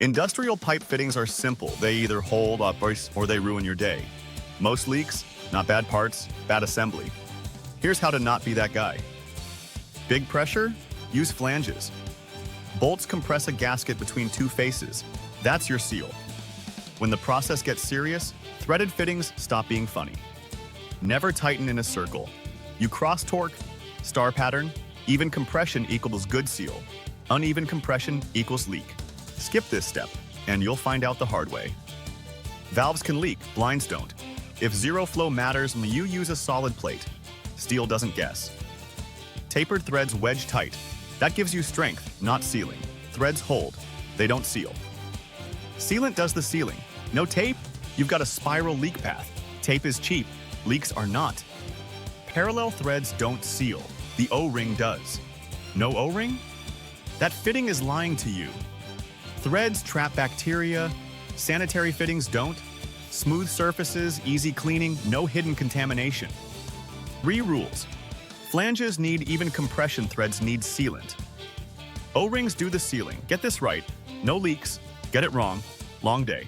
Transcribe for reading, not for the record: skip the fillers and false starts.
Industrial pipe fittings are simple. They either hold up or they ruin your day. Most leaks, not bad parts, bad assembly. Here's how to not be that guy. Big pressure? Use flanges. Bolts compress a gasket between two faces. That's your seal. When the process gets serious, threaded fittings stop being funny. Never tighten in a circle. You cross torque, star pattern, even compression equals good seal. Uneven compression equals leak. Skip this step, and you'll find out the hard way. Valves can leak, blinds don't. If zero flow matters, you use a solid plate. Steel doesn't guess. Tapered threads wedge tight. That gives you strength, not sealing. Threads hold, they don't seal. Sealant does the sealing. No tape? You've got a spiral leak path. Tape is cheap, leaks are not. Parallel threads don't seal. The O-ring does. No O-ring? That fitting is lying to you. Threads trap bacteria, sanitary fittings don't. Smooth surfaces, easy cleaning, no hidden contamination. 3 rules. Flanges need even compression, threads need sealant. O-rings do the sealing. Get this right. No leaks. Get it wrong. Long day.